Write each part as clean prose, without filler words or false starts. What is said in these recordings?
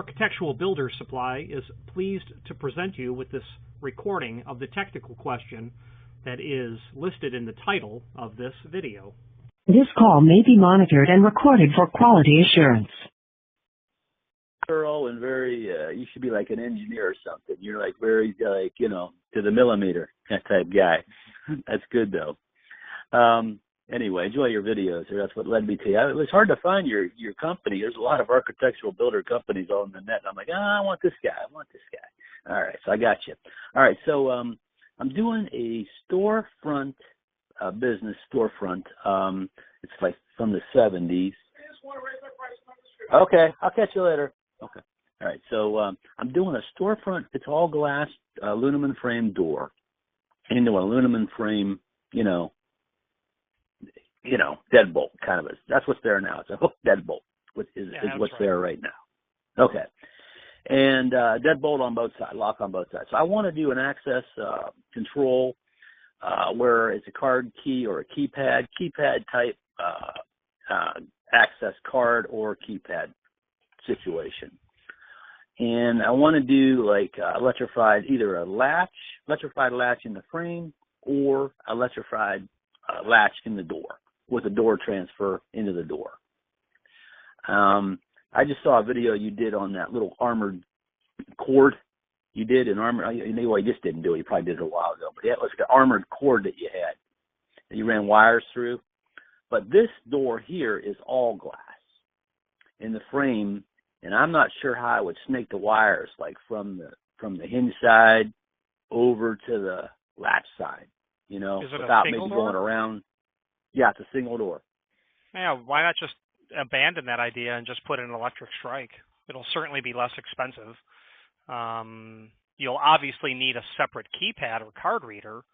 Architectural Builders Supply is pleased to present you with this recording of the technical question that is listed in the title of this video. This call may be monitored and recorded for quality assurance. Thorough and very, you should be like an engineer or something. You're like very, to the millimeter, that type guy. That's good though. Anyway, enjoy your videos. That's what led me to you. It was hard to find your company. There's a lot of architectural builder companies on the net. I'm like, I want this guy. All right, so I got you. All right, so I'm doing a storefront, business storefront. It's like from the 70s. Okay, I'll catch you later. Okay. All right, so I'm doing a storefront. It's all glass, aluminum frame door into an aluminum frame, deadbolt kind of. That's what's there now. It's a hook deadbolt, which is what's there right now. Okay. And deadbolt on both sides, lock on both sides. So I want to do an access control where it's a card key or a keypad type access card or keypad situation. And I want to do like either electrified latch in the frame or electrified latch in the door with a door transfer into the door. I just saw a video you did on that little armored cord you did in armor. You just didn't do it. You probably did it a while ago. But yeah, it was the armored cord that you had that you ran wires through. But this door here is all glass in the frame, and I'm not sure how I would snake the wires, like from the hinge side over to the latch side, without maybe going around. Yeah, it's a single door. Yeah, why not just abandon that idea and just put in an electric strike? It'll certainly be less expensive. You'll obviously need a separate keypad or card reader.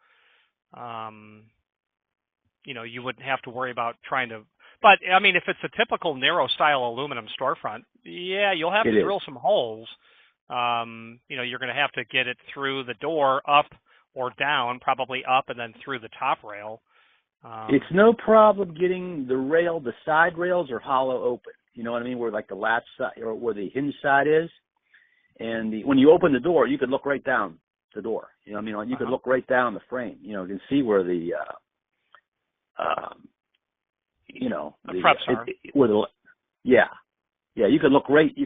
You wouldn't have to worry about trying to. But, I mean, if it's a typical narrow-style aluminum storefront, yeah, you'll have to drill some holes. You're going to have to get it through the door, up or down, probably up and then through the top rail. It's no problem getting the side rails are hollow open. You know what I mean? Where like the latch side or where the hinge side is. And when you open the door, you could look right down the door. You could look right down the frame. You can see where the preps are. You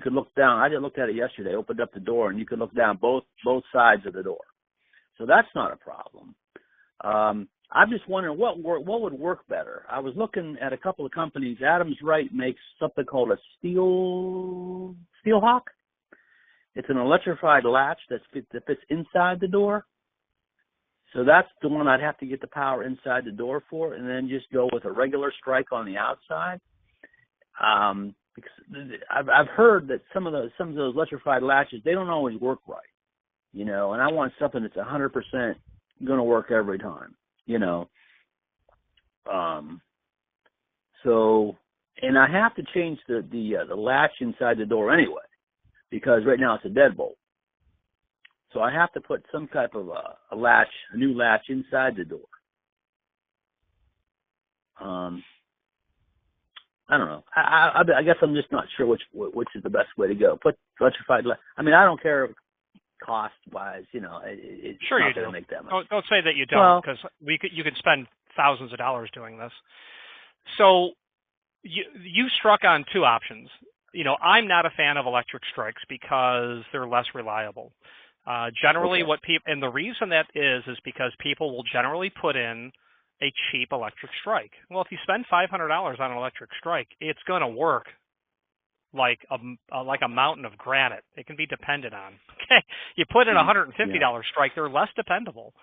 could look down. I just looked at it yesterday, opened up the door, and you could look down both sides of the door. So that's not a problem. I'm just wondering what would work better. I was looking at a couple of companies. Adams Wright makes something called a Steel Hawk. It's an electrified latch that fits inside the door. So that's the one I'd have to get the power inside the door for, and then just go with a regular strike on the outside. Because I've heard that some of those electrified latches, they don't always work right, and I want something that's 100% going to work every time, So, and I have to change the latch inside the door anyway, because right now it's a deadbolt. So I have to put some type of a new latch inside the door. I don't know. I guess I'm just not sure which is the best way to go. Put electrified latch. I mean, I don't care cost-wise. It's sure not you do. Going to make that much. Don't say that you don't, because you could spend thousands of dollars doing this. So you struck on two options. I'm not a fan of electric strikes because they're less reliable. Generally, and the reason that is because people will generally put in a cheap electric strike. Well, if you spend $500 on an electric strike, it's going to work like a mountain of granite. It can be depended on. Okay, you put in a $150 strike, they're less dependable.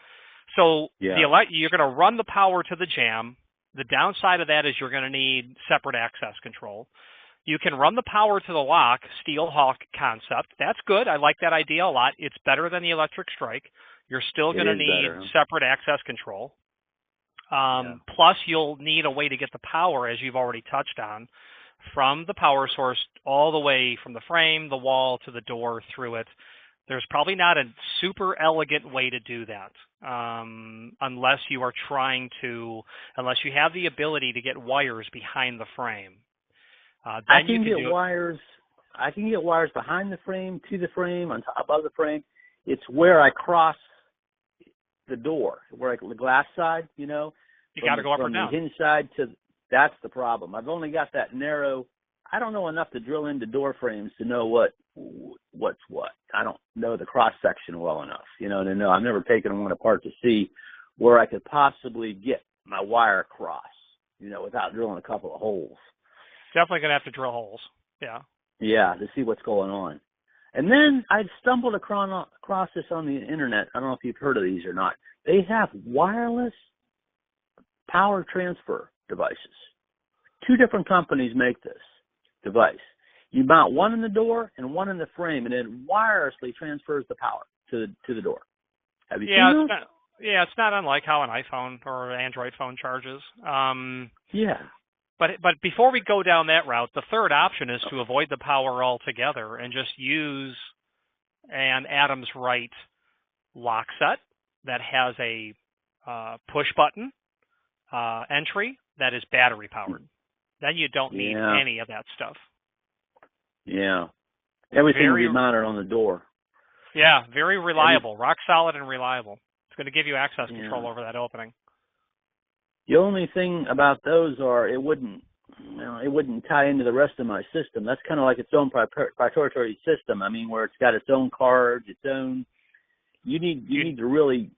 So you're going to run the power to the jam. The downside of that is you're going to need separate access control. You can run the power to the lock, Steel Hawk concept. That's good. I like that idea a lot. It's better than the electric strike. You're still going to need separate access control. Plus, you'll need a way to get the power, as you've already touched on, from the power source all the way from the frame, the wall, to the door, through it. There's probably not a super elegant way to do that unless you have the ability to get wires behind the frame. I can get wires. I can get wires behind the frame, to the frame, on top, above the frame. It's where I cross the door, the glass side, you know. You got to go up or from down. the hinge side to, that's the problem. I've only got that narrow. I don't know enough to drill into door frames to know what's what. I don't know the cross section well enough, you know, to know. I've never taken one apart to see where I could possibly get my wire across, you know, without drilling a couple of holes. Definitely going to have to drill holes. Yeah. Yeah, to see what's going on. And then I stumbled across this on the internet. I don't know if you've heard of these or not. They have wireless power transfer devices. 2 different companies make this device. You mount one in the door and one in the frame, and it wirelessly transfers the power to the door. Have you seen those? It's not unlike how an iPhone or an Android phone charges. Yeah. But before we go down that route, the third option is to avoid the power altogether and just use an Adams Rite lock set that has a push button entry that is battery powered. Then you don't need any of that stuff. Yeah. Everything will be mounted on the door. Yeah, very reliable, rock solid and reliable. It's going to give you access control over that opening. The only thing about those are it wouldn't tie into the rest of my system. That's kind of like its own proprietary system. I mean, where it's got its own cards, its own. You need to really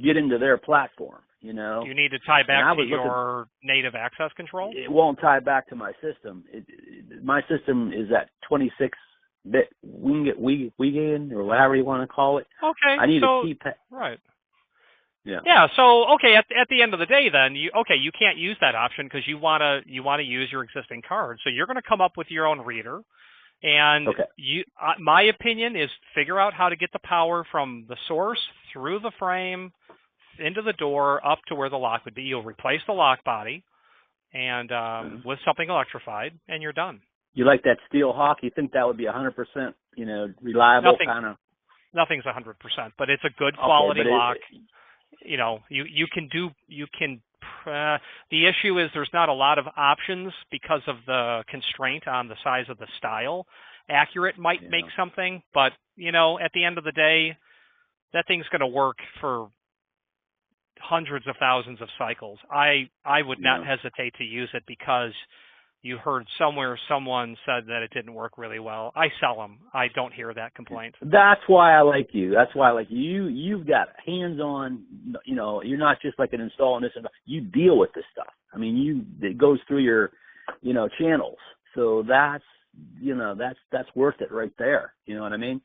get into their platform. You know. You need to tie back to your native access control. It won't tie back to my system. My system is at 26-bit Wigan or whatever you want to call it. Okay. I need to keep right. Yeah. Yeah. So okay, at the end of the day, then you can't use that option because you wanna use your existing card. So you're going to come up with your own reader, and my opinion is figure out how to get the power from the source through the frame into the door up to where the lock would be. You'll replace the lock body, and with something electrified, and you're done. You like that Steel Hawk? You think that would be 100%, reliable kind of? Nothing's 100%, but it's a good quality lock. You can the issue is there's not a lot of options because of the constraint on the size of the style. Accurate might make something, but at the end of the day, that thing's going to work for hundreds of thousands of cycles. I would not hesitate to use it because you heard somewhere someone said that it didn't work really well. I sell them. I don't hear that complaint. That's why I like you. That's why I like you. You've got hands-on, you're not just like an install and this and that. You deal with this stuff. I mean, it goes through your, channels. So that's worth it right there. You know what I mean?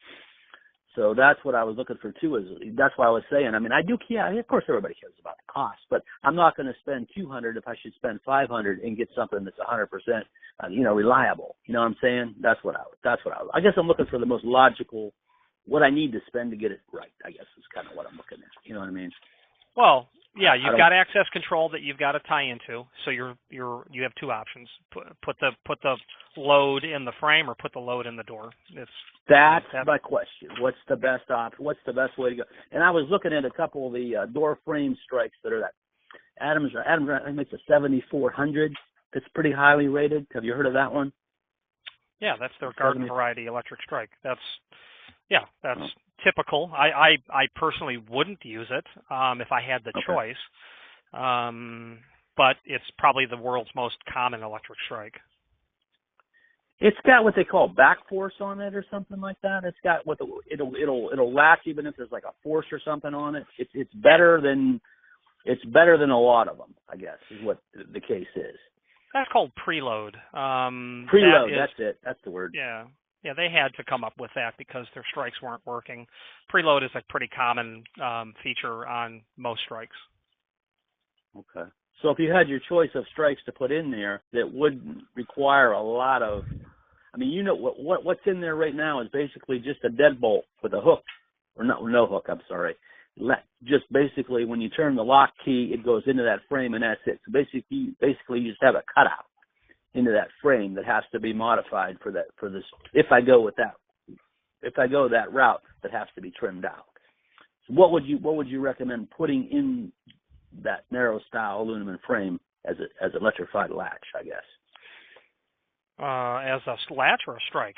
So that's what I was looking for too. That's why I was saying. I mean, of course, everybody cares about the cost, but I'm not going to spend $200 if I should spend $500 and get something that's 100%, reliable. You know what I'm saying? I guess I'm looking for the most logical, what I need to spend to get it right. I guess is kind of what I'm looking at. You know what I mean? Well, yeah, you've got access control that you've got to tie into. So you have 2 options: put the load in the frame or put the load in the door. That's my question. What's the best option? What's the best way to go? And I was looking at a couple of the door frame strikes that are that Adams makes a 7400. That's pretty highly rated. Have you heard of that one? Yeah, that's their garden variety electric strike. That's typical. I personally wouldn't use it if I had the choice, but it's probably the world's most common electric strike. It's got what they call back force on it or something like that. It's got it'll latch even if there's like a force or something on it. It's better than a lot of them, I guess, is what the case is. That's called preload. Preload, that's it. That's the word. Yeah. Yeah, they had to come up with that because their strikes weren't working. Preload is a pretty common feature on most strikes. Okay. So if you had your choice of strikes to put in there that wouldn't require a lot of, what's in there right now is basically just a deadbolt with a hook, or no hook, I'm sorry. Just basically when you turn the lock key, it goes into that frame and that's it. So basically you just have a cutout into that frame that has to be modified for this. If I go that route, that has to be trimmed out. So what would you recommend putting in that narrow style aluminum frame as an electrified latch, I guess? As a latch or a strike?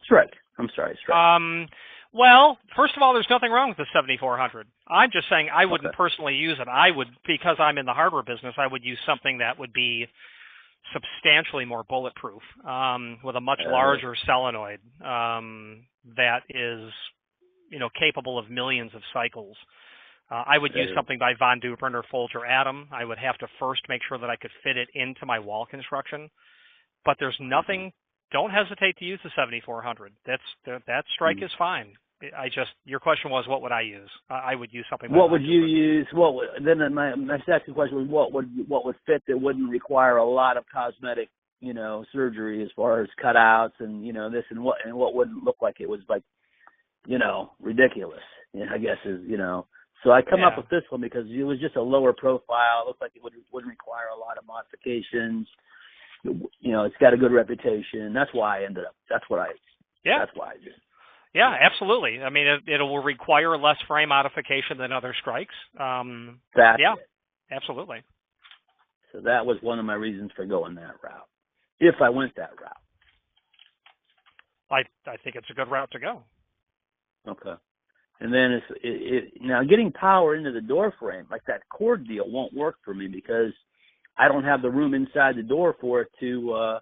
Strike. I'm sorry, strike. Well, first of all, there's nothing wrong with the 7400. I'm just saying I wouldn't Okay. personally use it. I would, because I'm in the hardware business, I would use something that would be substantially more bulletproof, with a much larger solenoid that is, capable of millions of cycles. I would use something by Von Duprin or Folger Atom. I would have to first make sure that I could fit it into my wall construction. But there's nothing. Don't hesitate to use the 7400. That strike is fine. Your question was, what would I use? I would use something. What would you use? Then my second question was, what would fit that wouldn't require a lot of cosmetic, surgery as far as cutouts and this and what wouldn't look like it was like, ridiculous. I guess is So I come up with this one because it was just a lower profile. It looked like it wouldn't require a lot of modifications. It's got a good reputation. That's why I ended up. That's why I did. Yeah, absolutely. I mean, it will require less frame modification than other strikes. Absolutely. So that was one of my reasons for going that route. If I went that route, I think it's a good route to go. Okay. And then now getting power into the door frame, like that cord deal, won't work for me because I don't have the room inside the door for it to,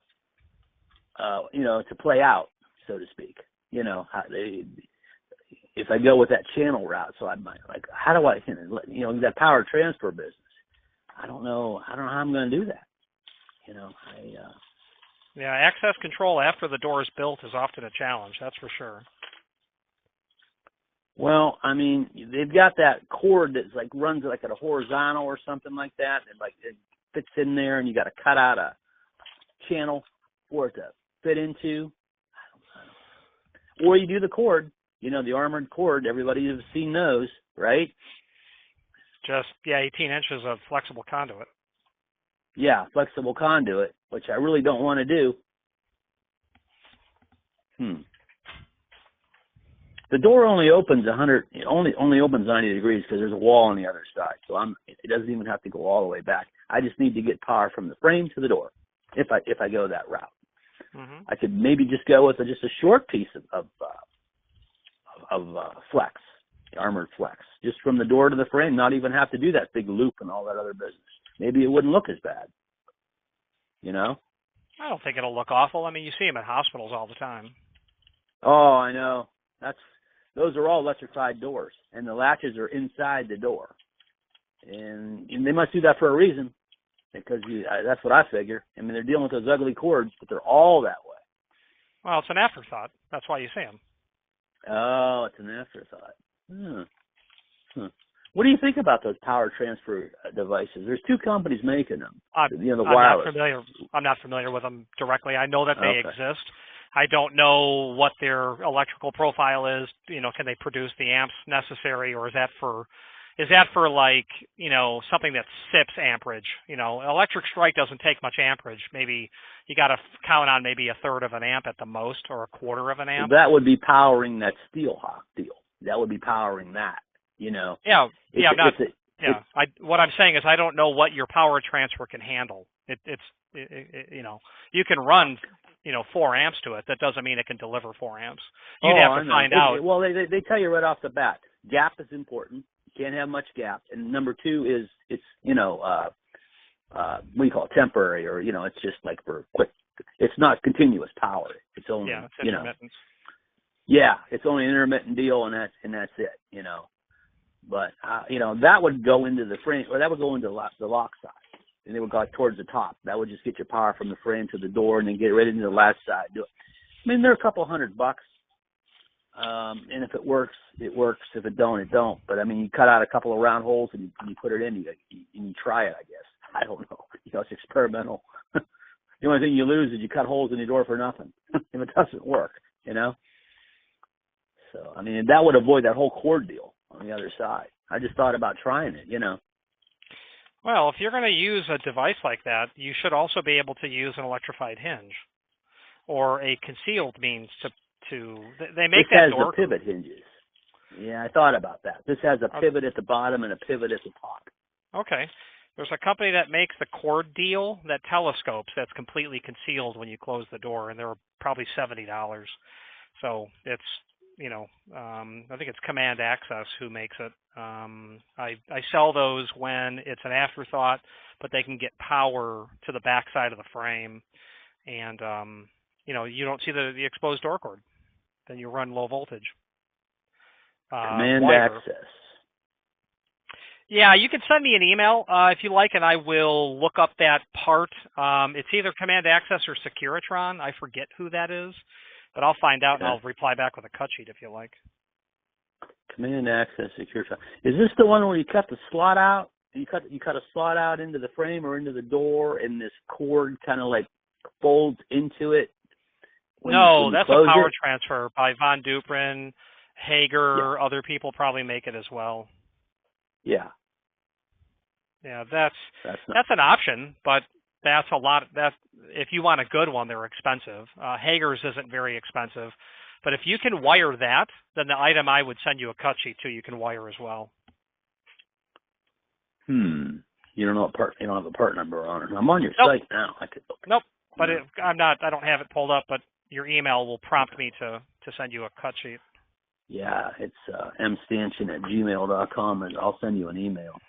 to play out, so to speak. If I go with that channel route, so I might how do I, that power transfer business? I don't know how I'm going to do that. Access control after the door is built is often a challenge. That's for sure. Well, I mean, they've got that cord that's runs at a horizontal or something like that, and it fits in there, and you got to cut out a channel for it to fit into. Or you do the cord, the armored cord. Everybody has seen those, right? Just 18 inches of flexible conduit. Yeah, flexible conduit, which I really don't want to do. The door only opens 100. It only opens 90 degrees because there's a wall on the other side. So it doesn't even have to go all the way back. I just need to get power from the frame to the door. If I go that route, I could maybe just go with just a short piece of flex, armored flex, just from the door to the frame. Not even have to do that big loop and all that other business. Maybe it wouldn't look as bad. I don't think it'll look awful. I mean, you see them at hospitals all the time. Oh, I know. Those are all electrified doors, and the latches are inside the door, and they must do that for a reason, because that's what I figure. I mean, they're dealing with those ugly cords, but they're all that way. Well, it's an afterthought. That's why you see them. Oh, it's an afterthought. What do you think about those power transfer devices? There's two companies making them. The wireless. I'm not familiar with them directly. I know that they exist. I don't know what their electrical profile is. Can they produce the amps necessary, or is that for something that sips amperage? Electric strike doesn't take much amperage. Maybe you got to count on maybe a third of an amp at the most, or a quarter of an amp. That would be powering that Steelhawk deal. That would be powering that. What I'm saying is I don't know what your power transfer can handle. You can run 4 amps to it. That doesn't mean it can deliver 4 amps. You'd have to find out. Well, they tell you right off the bat, gap is important. You can't have much gap. And number 2 is it's, what do you call it, temporary, or, it's just like for quick. It's not continuous power. It's only, it's intermittent. It's only an intermittent deal, and that's it, But, that would go into the frame, or that would go into the lock side. And they would go towards the top. That would just get your power from the frame to the door, and then get right into the latch side. Do it. I mean, they're a couple $100, and if it works, it works. If it don't, it don't. But I mean, you cut out a couple of round holes and you put it in. And you try it, I guess. I don't know. It's experimental. The only thing you lose is you cut holes in your door for nothing if it doesn't work. So I mean, that would avoid that whole cord deal on the other side. I just thought about trying it. Well, if you're going to use a device like that, you should also be able to use an electrified hinge or a concealed means to they make that door. This has the pivot hinges. Yeah, I thought about that. This has a pivot at the bottom and a pivot at the top. Okay. There's a company that makes the cord deal that telescopes that's completely concealed when you close the door, and they're probably $70. So it's, I think it's Command Access who makes it. I sell those when it's an afterthought, but they can get power to the back side of the frame, and you don't see the exposed door cord. Then you run low voltage. Command wire. Access. Yeah, you can send me an email if you like, and I will look up that part. It's either Command Access or Securitron. I forget who that is, but I'll find out, and I'll reply back with a cut sheet if you like. Command Access Securitron. Is this the one where you cut the slot out? You cut a slot out into the frame or into the door, and this cord kind of like folds into it? No, that's a power transfer by Von Duprin, Hager, other people probably make it as well. Yeah. Yeah, that's an option, but that's a lot. If you want a good one, they're expensive. Hager's isn't very expensive, but if you can wire that, then the item I would send you a cut sheet to, you can wire as well. You don't know you don't have a part number on it. I'm on your site now. I could look. Nope, but I don't have it pulled up, but your email will prompt me to send you a cut sheet. Yeah, it's mstanchion@gmail.com, and I'll send you an email.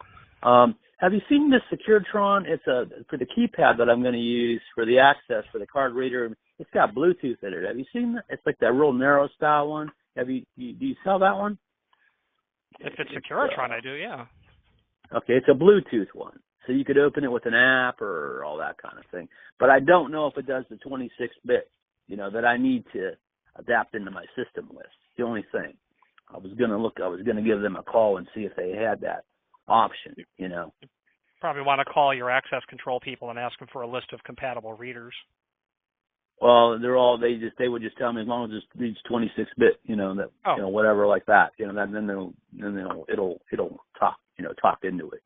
Have you seen this Securitron? It's for the keypad that I'm going to use for the access for the card reader. It's got Bluetooth in it. Have you seen that? It's like that real narrow style one. Do you sell that one? If it's Securitron, I do. Yeah. Okay, it's a Bluetooth one, so you could open it with an app or all that kind of thing. But I don't know if it does the 26-bit, that I need to adapt into my system with. The only thing. I was going to give them a call and see if they had that option, Probably want to call your access control people and ask them for a list of compatible readers. Well, they would just tell me as long as it reads 26-bit, whatever like that, then it'll talk into it.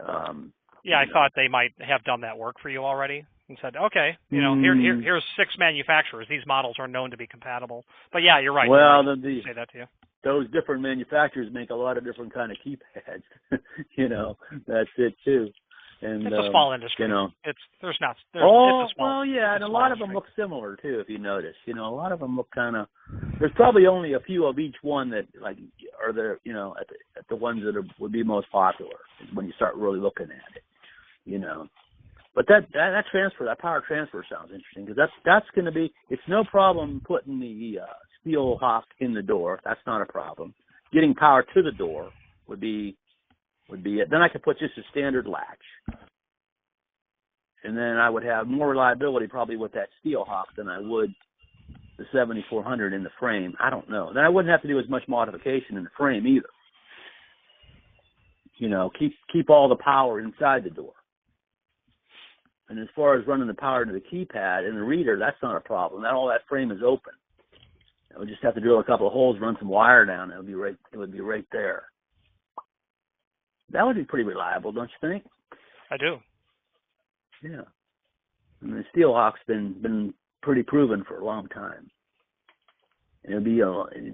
I thought they might have done that work for you already and said, okay, here's 6 manufacturers. These models are known to be compatible. But yeah, you're right. Well, say that to you. Those different manufacturers make a lot of different kind of keypads. That's it too. And it's a small industry. It's a small and a lot of them look similar too. If you notice, a lot of them look kind of. There's probably only a few of each one that are there. At the ones that would be most popular when you start really looking at it. But that power transfer sounds interesting because that's going to be. It's no problem putting the steel hock in the door. That's not a problem. Getting power to the door would be it. Then I could put just a standard latch. And then I would have more reliability probably with that steel hock than I would the 7400 in the frame. I don't know. Then I wouldn't have to do as much modification in the frame either. Keep all the power inside the door. And as far as running the power to the keypad and the reader, that's not a problem. All that frame is open. I would just have to drill a couple of holes, run some wire down. It would be right there. That would be pretty reliable, don't you think? I do. Yeah. And the steel hock's been pretty proven for a long time. It would be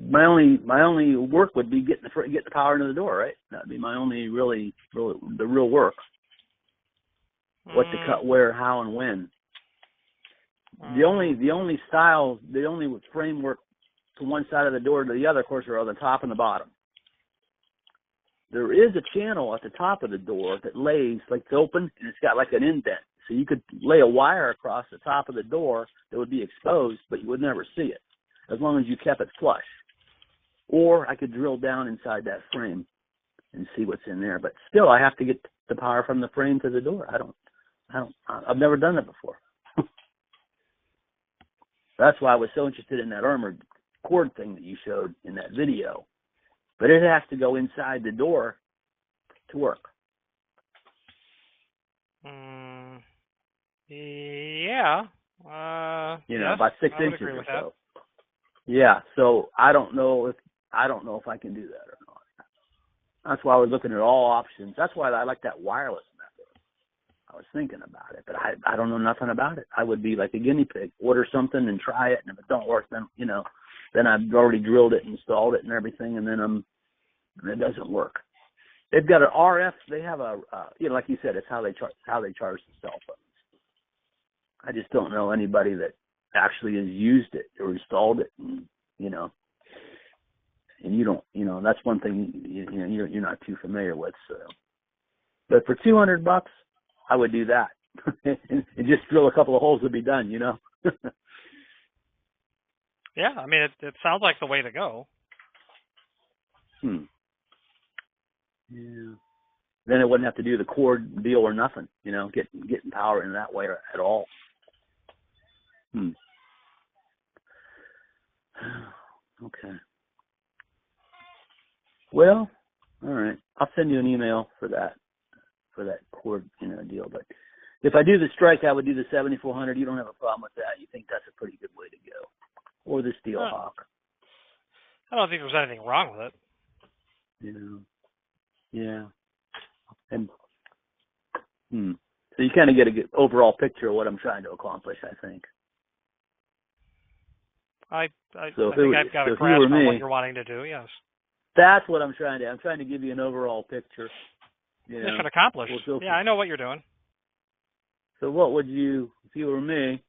my only work would be getting the power into the door, right? That'd be my only the real work. What to cut, where, how, and when. The only framework from one side of the door to the other, of course, are on the top and the bottom. There is a channel at the top of the door that lays, like it's open, and it's got like an indent. So you could lay a wire across the top of the door that would be exposed, but you would never see it, as long as you kept it flush. Or I could drill down inside that frame and see what's in there. But still, I have to get the power from the frame to the door. I've never done that before. That's why I was so interested in that armored cord thing that you showed in that video. But it has to go inside the door to work. Yeah. About 6 inches or so. That. Yeah. So I don't know if I can do that or not. That's why I was looking at all options. That's why I like that wireless method. I was thinking about it, but I don't know nothing about it. I would be like a guinea pig. Order something and try it, and if it don't work, then I've already drilled it, installed it, and everything, and then it doesn't work. They've got an RF. They have like you said, it's how they charge the cell phones. I just don't know anybody that actually has used it or installed it, and, and you don't, that's one thing you're not too familiar with. So, but for $200, I would do that and just drill a couple of holes to be done. Yeah, I mean, it sounds like the way to go. Yeah. Then it wouldn't have to do the cord deal or nothing, getting power in that way at all. Okay. Well, all right. I'll send you an email for that cord, deal. But if I do the strike, I would do the 7400. You don't have a problem with that. You think that's a pretty good way to go, or the Steel Hawk? I don't think there's anything wrong with it. Yeah. And so you kind of get a good overall picture of what I'm trying to accomplish, I think. I think I've got a grasp on what you're wanting to do. Yes. That's what I'm trying to. I'm trying to give you an overall picture. Mission accomplished. Yeah, I know what you're doing. So what would you, if you were me,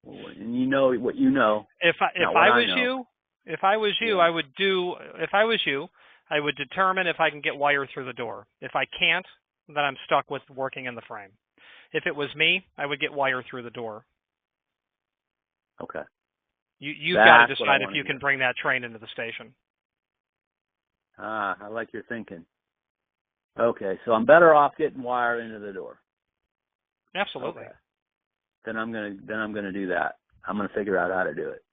and you know what you know? If I was you, I would determine if I can get wire through the door. If I can't, then I'm stuck with working in the frame. If it was me, I would get wire through the door. Okay. You've got to decide if you can bring that train into the station. I like your thinking. Okay, so I'm better off getting wire into the door. Absolutely. Okay. Then I'm gonna do that. I'm gonna figure out how to do it.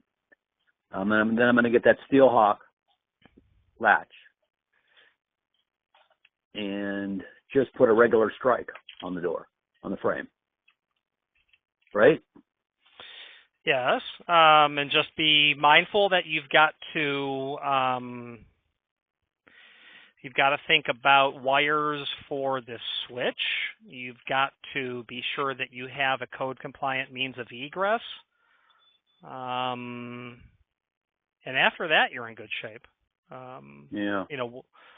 Then I'm gonna get that Steel Hawk latch and just put a regular strike on the door, on the frame. Right? Yes, and just be mindful that you've got to think about wires for the switch. You've got to be sure that you have a code-compliant means of egress. And after that, you're in good shape.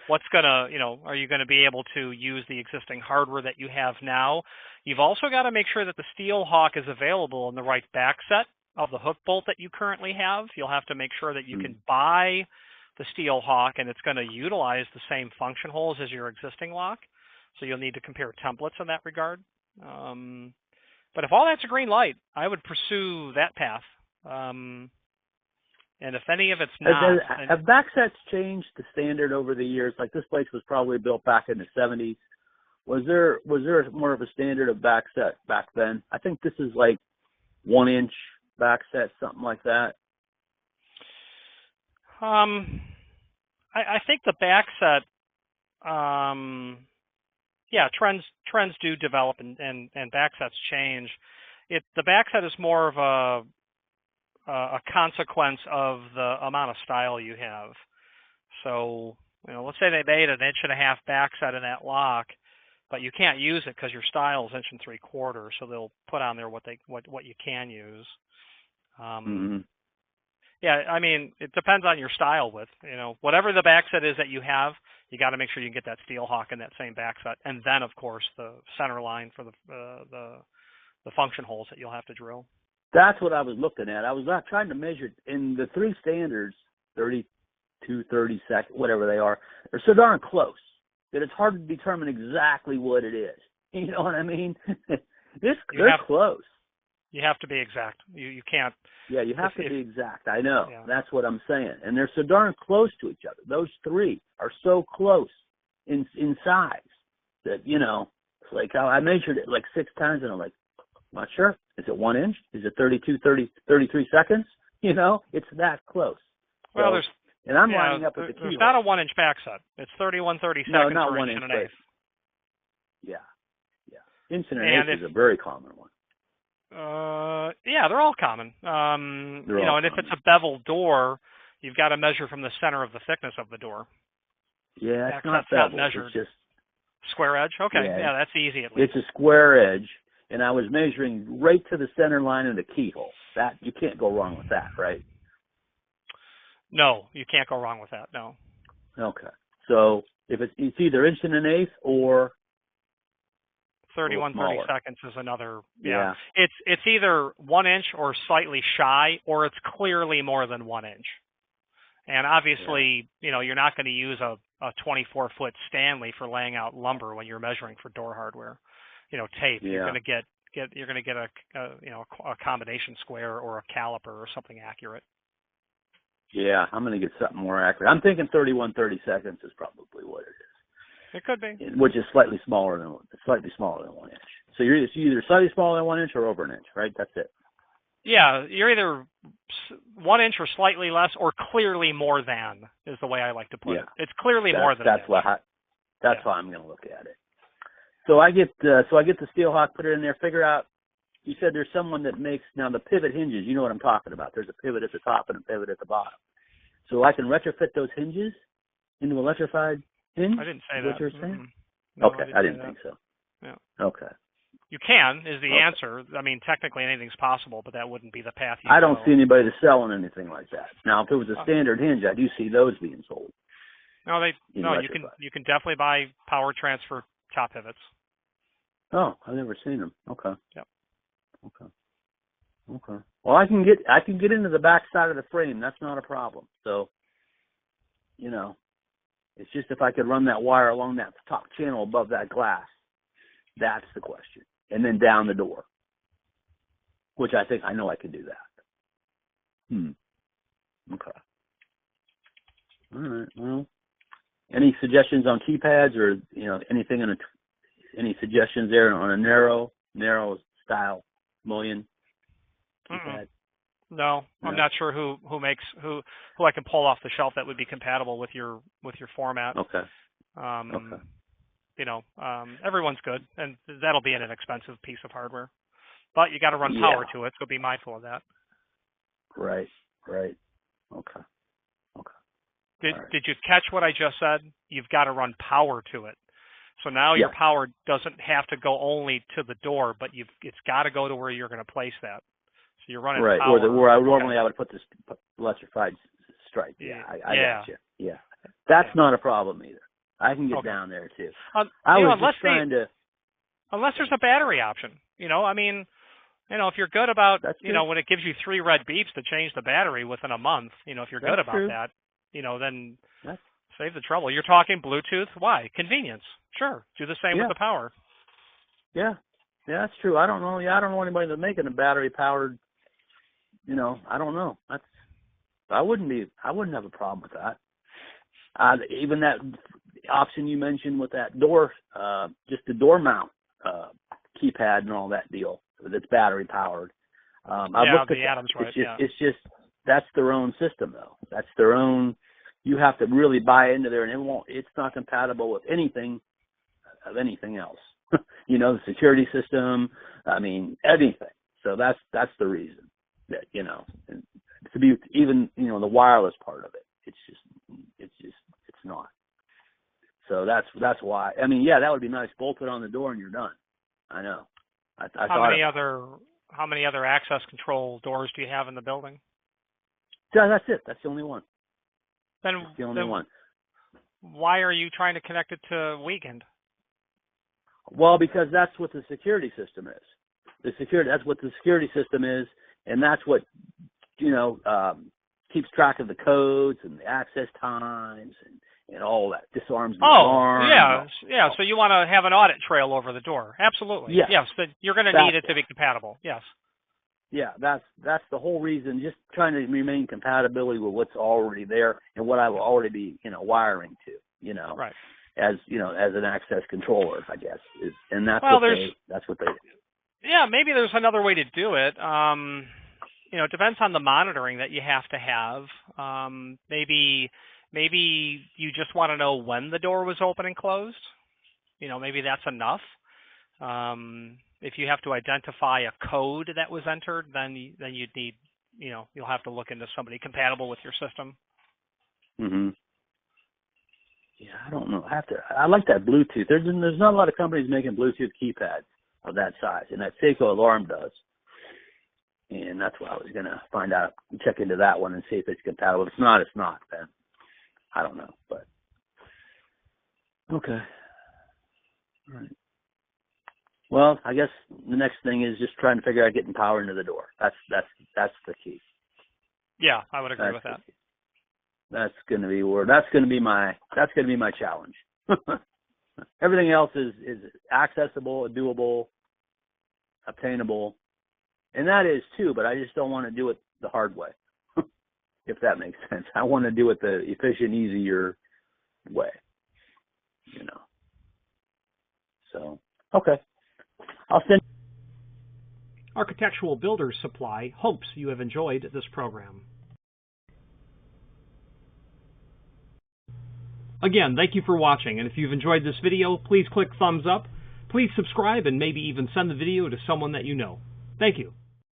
What's gonna, are you going to be able to use the existing hardware that you have now? You've also got to make sure that the Steel Hawk is available in the right back set of the hook bolt that you currently have. You'll have to make sure that you can buy the Steel Hawk and it's going to utilize the same function holes as your existing lock. So you'll need to compare templates in that regard. But if all that's a green light, I would pursue that path. And if any of it's not... Have back sets changed the standard over the years? Like this place was probably built back in the 70s. Was there more of a standard of back set back then? I think this is like 1-inch back set, something like that. I think the back set, trends do develop and back sets change. The back set is more of a consequence of the amount of style you have. So, let's say they made an 1.5-inch back set in that lock, but you can't use it because your style is 1 3/4, so they'll put on there what you can use. Yeah, I mean, it depends on your style width. Whatever the back set is that you have, you got to make sure you can get that Steel Hawk in that same back set, and then of course the center line for the function holes that you'll have to drill. That's what I was looking at. I was not trying to measure in the three standards, 32, 30 seconds, whatever they are. They're so darn close that it's hard to determine exactly what it is. You know what I mean? They're close. You have to be exact. You can't. Yeah, you have to be exact. I know. Yeah. That's what I'm saying. And they're so darn close to each other. Those three are so close in size that, it's like I measured it like 6 times and I'm like, I'm not sure. Is it 1 inch? Is it 32, 30, 33 seconds? It's that close. Well, I'm lining up with the key. There's not a 1-inch back set. It's 31, 30 seconds. No, not for 1 inch inch. and an eighth. Yeah. Inch and an eighth is a very common one. They're all common. And if it's a bevel door, you've got to measure from the center of the thickness of the door. Yeah, it's not bevel. It's just square edge. Okay, yeah, that's easy at least. It's a square edge, and I was measuring right to the center line of the keyhole. That you can't go wrong with that, right? No, you can't go wrong with that. No. Okay, so if it's either 1 1/8 or 31, 30 smaller. seconds is another. Yeah. It's either 1 inch or slightly shy, or it's clearly more than 1 inch. And obviously, you're not going to use a 24-foot Stanley for laying out lumber when you're measuring for door hardware. Tape. Yeah. You're going to get a combination square or a caliper or something accurate. Yeah, I'm going to get something more accurate. I'm thinking 31, 30 seconds is probably what it is. It could be. Which is slightly smaller than 1 inch. So you're either slightly smaller than 1 inch or over an inch, right? That's it. Yeah, you're either 1 inch or slightly less, or clearly more than is the way I like to put it. It's clearly more than. That's how I'm going to look at it. So I get the Steelhawk, put it in there, figure out. You said there's someone that makes now the pivot hinges. You know what I'm talking about. There's a pivot at the top and a pivot at the bottom. So I can retrofit those hinges into electrified hinge? I didn't say Is that. what you're saying? No, Okay, I didn't think so. Yeah. Okay. You can is the answer. I mean, technically anything's possible, but that wouldn't be the path you I don't go. see anybody selling anything like that. Now, if it was a standard hinge, I do see those being sold. No, you can definitely buy power transfer top pivots. Oh, I've never seen them. Okay. Yep. Okay. Well, I can get into the back side of the frame. That's not a problem. So, it's just if I could run that wire along that top channel above that glass. That's the question. And then down the door, which I know I can do that. Okay. All right. Well, any suggestions on keypads or, anything any suggestions there on a narrow style mullion keypad? No, I'm not sure who I can pull off the shelf that would be compatible with your format. Okay. Everyone's good, and that'll be an inexpensive piece of hardware. But you got to run power to it, so be mindful of that. Right. Okay. Did you catch what I just said? You've got to run power to it. So now your power doesn't have to go only to the door, but it's got to go to where you're going to place that. So you're running power. Right, where I would put this electrified stripe. Yeah, I got you. Yeah. That's not a problem either. I can get down there too. Unless there's a battery option. If you're good about, when it gives you 3 red beeps to change the battery within a month, if you're good about that, then save the trouble. You're talking Bluetooth. Why? Convenience. Sure. Do the same with the power. Yeah, that's true. I don't know. I don't know anybody that's making a battery powered. I don't know. I wouldn't have a problem with that. Even that option you mentioned with that door, just the door mount keypad and all that deal that's battery powered. I've looked at Adams, right? It's just that's their own system though. That's their own. You have to really buy into there, and it's not compatible with anything else. The security system. I mean, everything. So that's the reason that and to be even the wireless part of it. It's not. So that's why. I mean, that would be nice. Bolt it on the door and you're done. I know. How many other access control doors do you have in the building? Yeah, that's it. That's the only one. Then that's the only one. Why are you trying to connect it to Weekend? Well, because that's what the security system is. That's what the security system is, and that's what keeps track of the codes and the access times and all that. Disarms the alarm. Yeah. So you want to have an audit trail over the door. Absolutely. Yes. You're going to need it to be compatible. Yes. Yeah, that's the whole reason. Just trying to remain compatibility with what's already there and what I will already be, wiring to, Right. As as an access controller, I guess. And that's that's what they do. Yeah, maybe there's another way to do it. It depends on the monitoring that you have to have. Maybe you just want to know when the door was open and closed. Maybe that's enough. If you have to identify a code that was entered, then you'd need, you'll have to look into somebody compatible with your system. Mhm. Yeah, I don't know. I like that Bluetooth. There's not a lot of companies making Bluetooth keypads of that size, and that Seiko Alarm does. And that's what I was going to find out, check into that one and see if it's compatible. If it's not, it's not. Then I don't know, but okay. All right. Well, I guess the next thing is just trying to figure out getting power into the door. That's the key. Yeah, I would agree with that. That's going to be my challenge. Everything else is accessible, doable, obtainable, and that is too. But I just don't want to do it the hard way, if that makes sense. I want to do it the efficient, easier way. So okay, I'll send. Architectural Builders Supply hopes you have enjoyed this program. Again, thank you for watching, and if you've enjoyed this video, please click thumbs up, please subscribe, and maybe even send the video to someone that you know. Thank you.